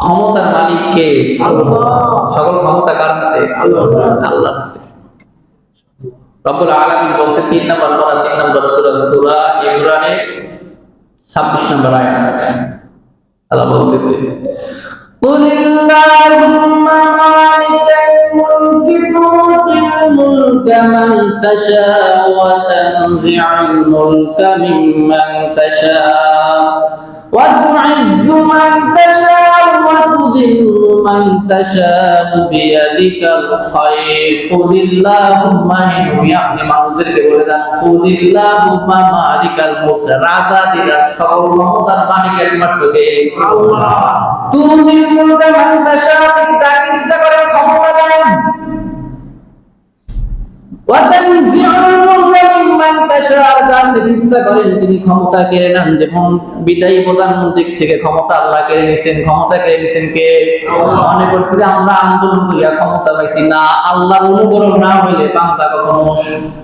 ক্ষমতার মালিক কে? সকল ক্ষমতা কার হাতে? আল্লাহর হাতে। রব্বুল আলামিন বলছে 3 নম্বর পারা 3 নম্বর সূরা ইমরানের 26 নম্বর আয়াত। আল্লাহ বলতেছে قل اللهم مالك الملك تؤتي الملك من تشاء وتنزع الملك ممن تشاء وتعز من تشاء وتذل من تشاء بيدك الخير قل اللهم আপনি মানুষদেরকে বলে দেন قل اللهم مالك الملك রাজাদের সকল ক্ষমতার মালিক একমাত্র কে? আল্লাহ। তুতিল মুলকা মান তাশা, তিনি যাকে ইচ্ছা করেন ক্ষমতা দেন। ওয়া তানজিউল মুলকা মিম্মান তাশা, যাকে ইচ্ছা করেন তিনি ক্ষমতা কেড়ে নেন। যেমন বিদায়ী প্রধানমন্ত্রী থেকে ক্ষমতা আল্লাহ কেড়ে নিছেন। ক্ষমতা কেড়ে নিছেন কে? আল্লাহ। মনে করছে যে আমরা আন্দোলন করিয়া ক্ষমতা পাইছি, না, আল্লাহর অনুগ্রহ না হইলে বাংলা কখনো,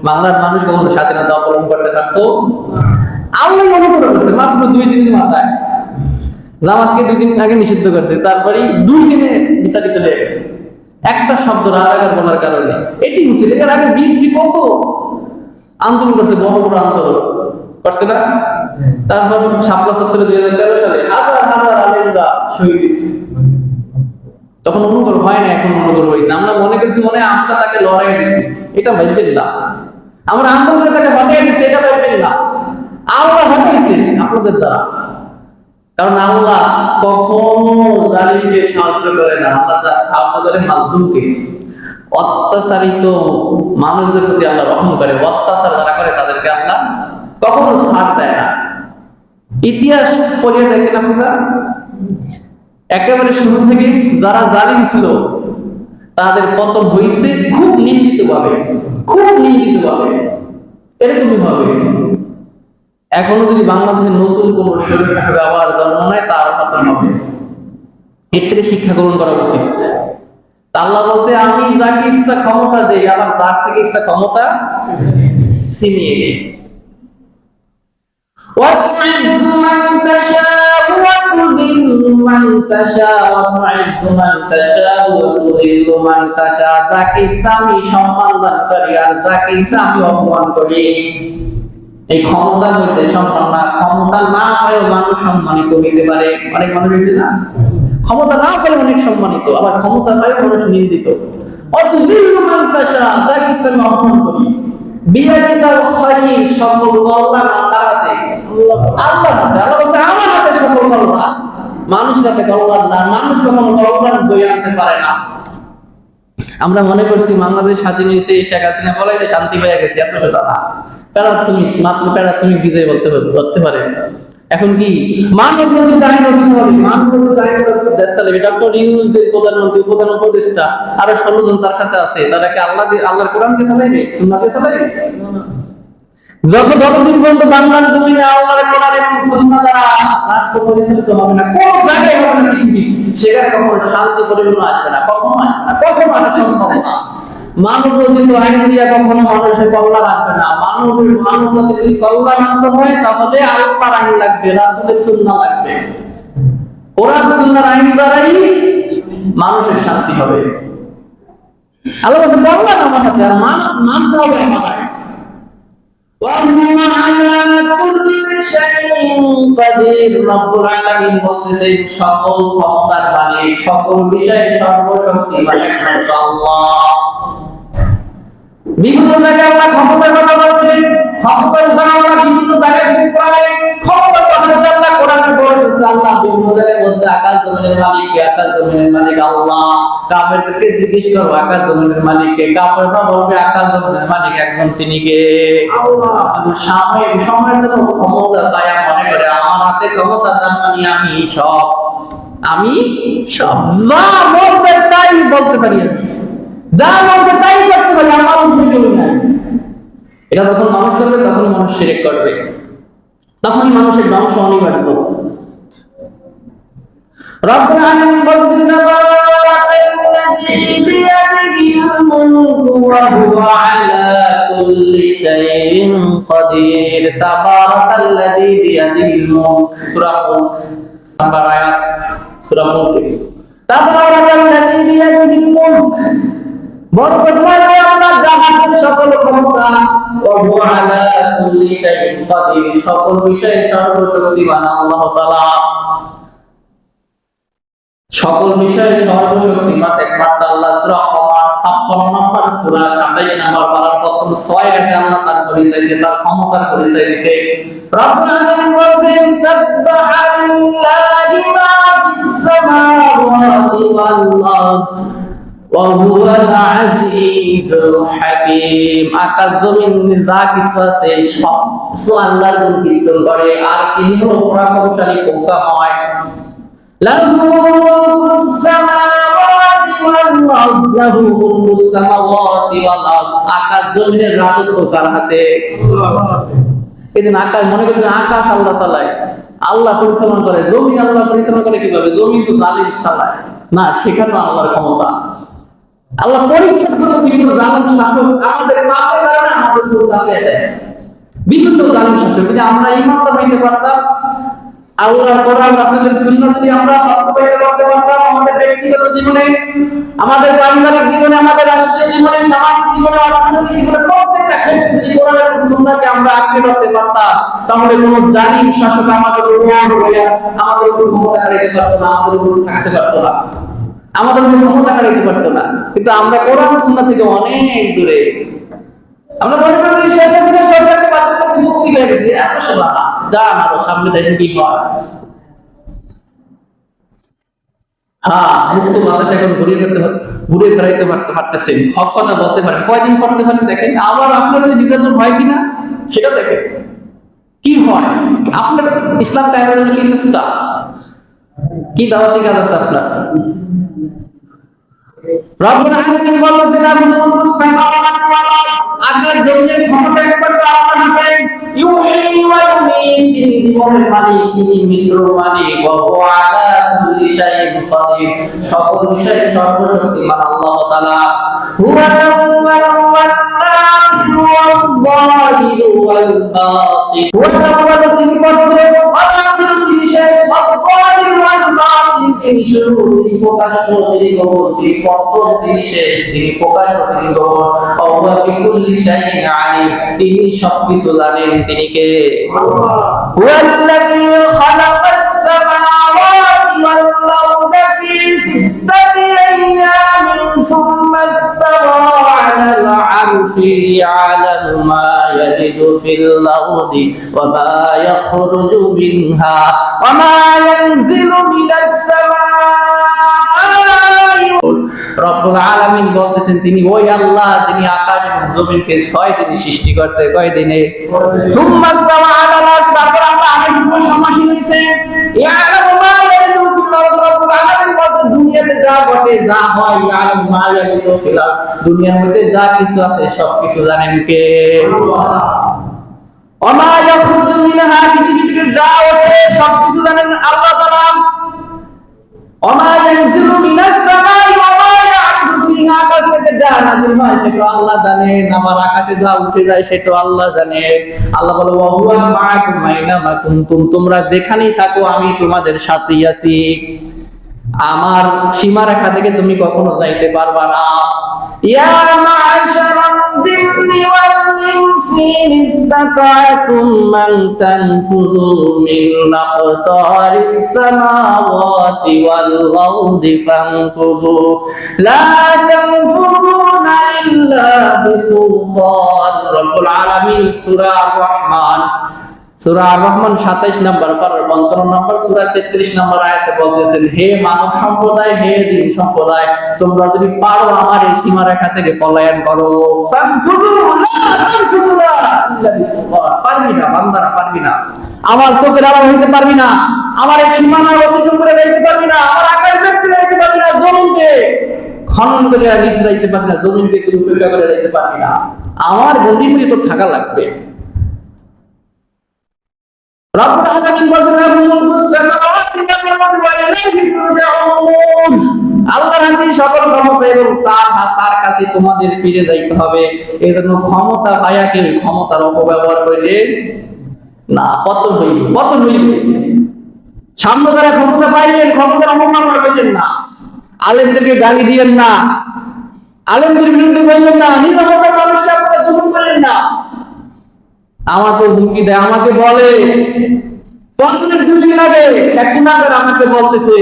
বাংলার মানুষ কখনো স্বাধীনতা অবলম্বন করতে পারতো? আল্লাহ অনুগ্রহ করছে মাত্র 2 দিনের মাথায়। জামাতকে 2 দিন আগে নিষিদ্ধ করছে, তারপরে 2 দিনে বিতাড়িত হয়ে গেছে একটা শব্দ রাজাকার বলার কারণে। এটি মুসলিম এর আগে বিএনপি কত আন্দোলন করছে, বড় বড় আন্দোলন করছে না? তারপর শাপলা চত্বরে 2013 সালে হাজার হাজার আলেমরা শহীদ হয়েছে। তখন অনুগ্রহ হয় না, এখন অনুগ্রহ হয়েছে। আমরা মনে করছি মনে হয় আমরা তাকে লড়াই দিছি, এটা ভাববেন না। আমরা আন্দোলনে তাকে হটাই দিচ্ছি, এটা ভাববেন না। আল্লাহ হটাইছে আপনাদের দ্বারা। কারণ আল্লাহ কখনো জালিমকে সাহায্য করে না, আল্লাহ তার সাহায্য করে মাজলুমকে। অত্যাচারিত মানুষদের প্রতি আল্লাহ রহম করে, অত্যাচার যারা করে তাদেরকে আল্লাহ কখনো ছাড় দেয় না। ইতিহাস পড়িয়ে দেখেন আপনারা, একেবারে শুরু থেকে যারা জালিম ছিল তাদের পতন হয়েছে খুব নিন্দিত ভাবে, খুব নিন্দিত ভাবে, এরকমই ভাবে। এখনো যদি বাংলাদেশের নতুন কোন স্বৈরশাসক আবার জন্ম নেয়, তার পতন হবে। এর থেকে শিক্ষা গ্রহণ করা উচিত। আল্লাহ বলছে আমি যাকে ইচ্ছা ক্ষমতা দেই, আবার যার থেকে ইচ্ছা ক্ষমতা ছিনিয়ে নেই। وَتُعِزُّ مَن تَشَاءُ وَتُذِلُّ مَن تَشَاءُ وَتُعِزُّ مَن تَشَاءُ وَتُذِلُّ مَن تَشَاء, যাকে ইচ্ছা আমি সম্মান দান করি আর যাকে ইচ্ছা আমি অপমান করি। এই ক্ষমতার মধ্যে সম্মান না, ক্ষমতা না পারেও মানুষ সম্মানিত হইতে পারে। অনেক মানুষ আছে না, ক্ষমতা না পেলে অনেক সম্মানিত, আবার ক্ষমতা পাইও মানুষ নিন্দিত। অতুযিল্লু মান তাশা, যাকে ইচ্ছা আমি অপমান করি। বিয়াদিকাল খায়র, সকল কল্যাণ আল্লাহর হাতে। আল্লাহর হাতে। আল্লাহ বলেছে আমার হাতে সকল কল্যাণ। মানুষের হাতে কল্যাণ না, মানুষ কখনো কল্যাণ বয়ে আনতে পারে না। আমরা মনে করছি বাংলাদেশ স্বাধীন হয়েছে, শেখ হাসিনা বলাই শান্তি পেয়ে গেছে, এত সেটা না। প্রাথমিক মাত্র প্রাথমিক বিজয় বলতে পারে। এখন কি মানব রচিত আইন রচিত হবে, মানব রচিত আইন দেশ চালাবে। ডক্টর ইউনূস যে প্রধানমন্ত্রী, প্রধান উপদেষ্টা, আরো 16 জন তার সাথে আছে, তারা কি আল্লাহর কোরআন দিয়ে চালাইবে, সুন্নাহ দিয়ে চালাইবে? যতদিন পর্যন্ত বাংলার জমিনে আল্লাহর কোরআন এবং সুন্নাহ দ্বারা রাষ্ট্র পরিচালিত হবে না, কোন জায়গায় হবে না পৃথিবী, সেখানে কখনো শান্তি পরিপূর্ণ আসবে না, কখনো আসবে না, কখনো আসা সম্ভব না। মানব রচিত আইন দিয়ে কখনো মানুষের কল্যাণ আসবে না। মানব যদি কল্যাণ আনতে হয় তাহলে আল্লাহর আইন লাগবে, রাসূলের সুন্নাহ লাগবে। কোরআন সুন্নাহর আইন দ্বারাই মানুষের শান্তি হবে। আল্লাহ বলেন কল্যাণ আমার হাতে, আর মানতে হবে আমার আইন। ওয়া আলা কুল্লি শাইইন কাদির, রব্বুল আলামিন বলতেছেন সকল ক্ষমতার মালিক, সকল বিষয়ে সর্বশক্তিমান একমাত্র আল্লাহ। বিভিন্ন জায়গায় আল্লাহ ক্ষমতার কথা বলছেন, ক্ষমতার দ্বারা আমরা বিভিন্ন জায়গায় দেখতে পাই। ক্ষমতার কথা আল্লাহ কোরআনে বলেছে, আল্লাহ বিভিন্ন জায়গায় বলছে আকাশ জমিনের মালিক কে, আকাশ জমিনের মালিক আল্লাহ। কাফেরদেরকে জিজ্ঞেস করো আকাশ জমিনের মালিক কে, কাফেররা বলবে আকাশ জমিনের মালিক একজন, তিনি কে? আল্লাহ। কিন্তু সময়ের জন্য ক্ষমতা পায় মনে করে আমার হাতে ক্ষমতা, তার মানে আমি সব যা বলতে তাই বলতে পারি, আমি যা বলতে তাই করতে পারি, আমার উপরে কেউ নাই। এটা যখন মানুষ করবে তখন মানুষ শিরক করবে, তখন মানুষের ধ্বংস অনিবার্য। রব্বুল আলামিন বলেছেন তাবারাকাল্লাযী বিয়াদিহিল মুলকু ওয়া হুয়া আলা কুল্লি শাইইন কাদির। তাবারাকাল্লাযী বিয়াদিহিল মুলক, সূরা মুলক নাম্বার আয়াত সূরা মুলক। তাবারাকাল্লাযী বিয়াদিহিল মুলক, বরকতময় আল্লাহ যার হাতে সকল ক্ষমতা, ওয়া হুয়া আলা কুল্লি শাইইন কাদির, সকল বিষয়ে সর্বশক্তিমান আল্লাহ তাআলা, সকল বিষয়ে সর্বশক্তিমান একমাত্র আল্লাহ। সূরা কমার 56 নম্বর সূরা 27 নম্বর পারার প্রথম 6 আয়াতে আল্লাহ তার পরিচয় দিয়ে তার ক্ষমতার পরিচয় দিয়েছে। রব্বুল আলামিন বলেন সাব্বাহা লিল্লাহি মা ফিস সামাওয়াতি ওয়াল আরদ ওয়া হুয়াল আজিজুল হাকীম। আকাশ জমিন যা কিছু আছে সব কিছু আল্লাহর গুণ কীর্তন করে, আর তিনি হলো পরাক্রমশালী, প্রজ্ঞাময়। লাহু মুলকুস সামাওয়াতি ওয়াল আরদ, লাহু মুলকুস সামাওয়াতি ওয়াল আরদ, আকাশ জমিনের রাজত্ব কার হাতে? এদিন আকাশ, মনে করেন আকাশ আল্লাহ চালায়, আল্লাহ পরিচালনা করে। জমিন আল্লাহ পরিচালনা করে কিভাবে? জমিন তো জালিম চালায় না, সেখানেও আল্লাহর ক্ষমতা। আল্লাহ পরীক্ষার জন্য বিভিন্ন জালিম শাসক আমাদের পাপের কারণে আমাদের উপর চাপিয়ে দেয়, বিভিন্ন জালিম শাসক। যদি আমরা ঈমানদার হইতে পারতাম, আল্লাহর কোরআন রাসূলের সুন্নাহ যদি আমরা বাস্তবায়িত করতে পারতাম, আমাদের ব্যক্তিগত জীবনে, আমাদের পারিবারিক জীবনে, আমাদের রাষ্ট্রীয় জীবনে, সামাজিক জীবনে, অর্থনৈতিক জীবনে, প্রত্যেকটা ক্ষেত্রে যদি কোরআন এবং সুন্নাহকে আমরা আঁকড়ে ধরতে পারতাম, তাহলে কোনো জালিম শাসক আমাদের উপর আমাদের উপর ক্ষমতা হারাইতে পারতো না, আমাদের উপর থাকতে পারতো না, আমাদের উপর ক্ষমতা হারাইতে পারতো না। কিন্তু আমরা কোরআন সুন্নাহ থেকে অনেক দূরে। আমরা মনে করি যে শেখ হাসিনা সরকারকে বাঁচার কাছে মুক্তি হয়ে গেছে, এত সেবা না, যান আরো সামনে দেখেন কি হয়। হ্যাঁ, মুক্ত বাংলাদেশ এখন ঘুরে বেড়াইতে পারতেছে, হক কথা বলতে পারেন, কয়দিন করতে পারেন দেখেন। আবার আপনার যদি নির্যাতন হয় কিনা সেটা দেখেন কি হয়। আপনার ইসলাম কায়েমের জন্য কি চেষ্টা, কি দাওয়াতি কাজ আছে আপনার? রব্বুল আলামিন বলেছেন আল্লাহুস সামাওয়াতি ওয়াল আরদ, আকাশ জমিনের ক্ষমতা একমাত্র আল্লাহর হাতে। ইউহয়ী ওয়া ইউমীত, তিনি জীবনের মালিক, তিনি মৃত্যুর মালিক। ওয়া হুয়া আলা কুল্লি শাইইন কাদির, সকল বিষয়ে সর্বশক্তিমান আল্লাহ তাআলা। হুয়াল আউয়ালু ওয়াল আখিরু ওয়াল যাহিরু ওয়াল বাতিন, হুয়াল আউয়ালু, তিনি প্রথম, ওয়াল আখিরু, তিনি শেষ, ওয়াল যাহিরু ওয়াল বাতিন, তিনি শুরু, তিনি প্রকাশ্য, তিনি গোপন, তিনি প্রথম, তিনি শেষ, তিনি প্রকাশ্য, তিনি গোপন। ওয়া হুয়া বিকুল্লি শাইইন আলীম, তিনি সবকিছু জানেন। তিনি কে? আল্লাহ। হুয়াল্লাযী খালাকাস সামাওয়াতি ওয়াল আরদা ফি সিত্তাতি আইয়ামিন সুম্মা ইস্তাওয়া আলাল আরশি ইয়ালামু মা ইয়ালিজু ফিল আরদি ওয়া মা ইয়াখরুজু মিনহা ওয়া মা ইয়ানজিলু মিনাস সামাই। রব্বুল আলামিন বলতেছেন তিনি ওই আল্লাহ, তিনি আকাশ এবং জমিনকে 6 দিনে সৃষ্টি করছে। কয় দিনে? সুম্মা ইস্তাওয়া আলাল আরশ, তারপর আমরা আরেকটু সমাসীন হইছে। ইয়ালামু মা ইয়ালিজু ফিল আরদি, রব্বুল আলামিন বলেন দুনিয়াতে যা ঘটে, যা হয়, ইয়ালামু মা ইয়ালিজু ফিল আরদি, দুনিয়ার মধ্যে যা কিছু আছে সব কিছু জানেন কে? আল্লাহ। ওয়া মা ইয়াখরুজু মিনহা, পৃথিবী থেকে যা ওঠে সব কিছু জানেন আল্লাহ তাআলা। ওয়া মা ইয়ানজিলু মিনাস সামাই ওয়া মা ইয়া'রুজু ফিহা, আকাশ থেকে যা নাযিল হয় সেটা আল্লাহ জানেন, আবার আকাশে যা উঠে যায় সেটা আল্লাহ জানেন। আল্লাহ বলে ওয়া হুয়া মা'আকুম আইনামা কুনতুম, তোমরা যেখানেই থাকো আমি তোমাদের সাথেই আছি, আমার সীমারেখা থেকে তুমি কখনো যাইতে পারবা না। ইয়া মা'আশারাল জিন্নি ওয়াল ইনসি ইসতাতা'তুম মান তানফুযু মিন আকতারিস সামাওয়াতি ওয়াল আরদি ফানফুযু লা তানফুযুনা ইল্লা বিসুলতান। রব্বুল আলামিন সূরা আর-রহমান, সূরা আর-রহমান 27 নম্বর পারার 55 নম্বর সূরা 33 নম্বর আয়াতে বলতেছেন, হে মানব সম্প্রদায়, হে জিন সম্প্রদায়, তোমরা যদি পারো আমার এই সীমারেখা থেকে পলায়ন করো। পারবি না বান্দারা, পারবি না, আমার চোখের আড়াল হইতে পারবি না, আমার এই সীমানা অতিক্রম করে যাইতে পারবি না, আমার আকাশ ভেদ করে যাইতে পারবি না, জমিনকে খনন করে নিচে যাইতে পারবি না, জমিনকে তুমি উপেক্ষা করে যাইতে পারবি না, আমার গণ্ডির মধ্যে তোর থাকা লাগবে। রব্বুল আলামিন বলেন মুলকুস সামাওয়াতি ওয়াল আরদি ওয়া ইলাইহি তুরজাউন, আল্লাহর হাতে সকল ক্ষমতা এবং তার কাছে তোমাদের ফিরে যাইতে হবে। এজন্য ক্ষমতা পায়াকে ক্ষমতার অপব্যবহার করিলে না, পতন হইবে। সামনে যারা ক্ষমতা পাইলেন, ক্ষমতার অপব্যবহার করবেন না, আলেমদেরকে গালি দিয়েন না, আলেমদের বিরুদ্ধে বললেন না, নিরপরাধ মানুষকে আপনারা জুলুম করেন না। আমাকে হুমকি দেয়, আমাকে বলে 5 মিনিট 2 দিন আগে এক গুনাহগার আমাকে বলতেছে,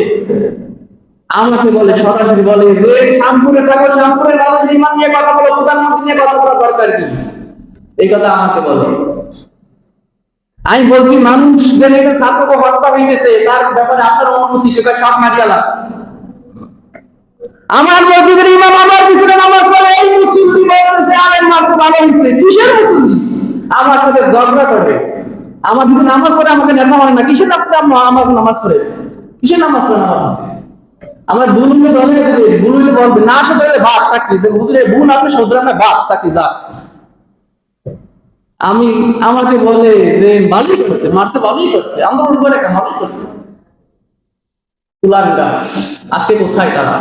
আমাকে বলে সরাসরি বলে যে শ্যামপুরে থাকো, শ্যামপুরের মানুষের ইমান নিয়ে কথা বলো, প্রধানমন্ত্রী নিয়ে কথা বলার দরকার কি? এই কথা আমাকে বলে। আমি বলছি মানুষদের এটা ছাত্রকে হত্যা হইতেছে, তার ব্যাপারে আপনার অনুমতি কে? সব মারিয়ালা। আমার মসজিদের ইমাম আমার পিছনে নামাজ পড়ে, এই মুসল্লি বলতেছে আলেম মারছে ভালো হইছে। কিসের মুসল্লি? আমার সাথে ঝগড়া করে, আমার পিছনে নামাজ পড়ে, আমাকে নেতা হয় না। কিসের আপনি আমার নামাজ পড়ে? কিসের নামাজ পড়ে আমার পিছনে? আমার ভুল হলে ধরে দেবে, ভুল হলে বলবে, না শুধরে ভাত চাকরি, যে হুজুরে ভুল আপনি শুধরান না, ভাত চাকরি যা। আমি আমাকে বলে যে ভালোই করছে, মারছে ভালোই করছে, আন্দোলন করে কেন ভালোই করছে। কুলাঙ্গা আজকে কোথায় তারা?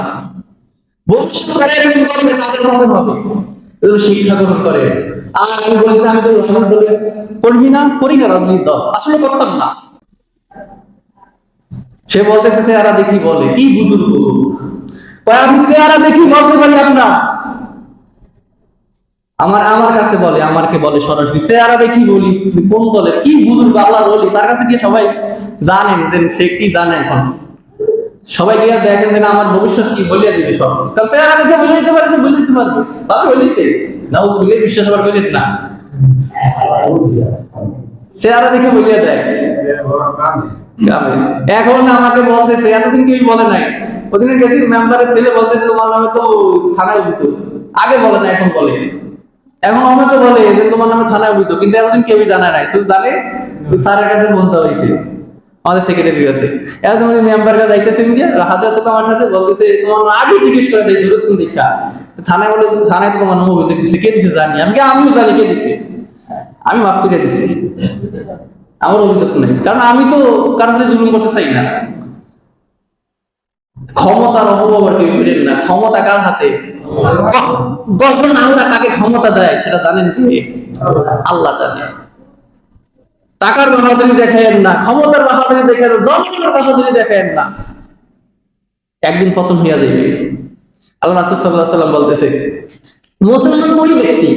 ভবিষ্যৎকালে এরকম করবে, তাদের মতন হবে। এগুলো শিক্ষা গ্রহণ করে। আর আমি বলেছি আমি তো রাজনীতি দলে করবি না, করি না রাজনীতি দল, আসলে করতাম না। সে বলতেছে চেহারা দেখি বলে, কি বুজুর্গ, আমি চেহারা দেখি বলতে পারি আপনার, আমার কাছে বলে, আমাকে বলে সরাসরি চেহারা দেখি বলি কোন দলের, কি বুজুর্গ আল্লাহ বলি, তার কাছে গিয়ে সবাই জানেন যে সে কি জানে। এখন সবাই গিয়ে দেখেন যে আমার ভবিষ্যৎ কি বলিয়া দিবে সব, কারণ চেহারা দেখে বলে দিতে পারে, বলে দিতে পারবে, তাহলে বলিতে না বুঝলে বিশ্বাস করা বলিত না, চেহারা দেখে বলিয়া দেয়। এখন আমাকে বলতেছে, এতদিন কেউ বলে নাই, ওদিনের গেছি মেম্বারের ছেলে বলতেছে তোমার নামে তো থানায় অভিযোগ, আগে বলে না এখন বলে, এখন আমাকে বলে যে তোমার নামে থানায় অভিযোগ, কিন্তু এতদিন কেউই জানায় নাই, শুধু জানে স্যারের কাছে বলতে হয়েছে, আমাদের সেক্রেটারির কাছে। এখন তোমার মেম্বার কাছে যাইতেছে, মিডিয়া হাতে আছে আমার সাথে, বলতেছে তোমার আগে জিজ্ঞেস করে দেয় দূরত্ব দেখা, থানায় বলে থানায় তো তোমার নাম অভিযোগ দিচ্ছে, কে দিছে জানি, আমিও জানি কে দিছে, আমি মাফ করে দিচ্ছি, আমার অভিযোগ নেই, কারণ আমি তো কারণ জুলুম করতে চাই না। ক্ষমতার অপব্যবহার কেউ করেন না, ক্ষমতা কার হাতে? কখন আল্লাহ কাকে ক্ষমতা দেয় সেটা জানেন কি? আল্লাহ জানে। টাকার বাহাদুরি দেখায়েন না, ক্ষমতার বাহাদুরি দেখায়েন না, জনগণের বাহাদুরি দেখায়েন না, একদিন পতন হইয়া যাইবে। আল্লাহ রাসূল সাল্লাল্লাহু আলাইহি ওয়াসাল্লাম বলতেছে মুসলমান ওই ব্যক্তি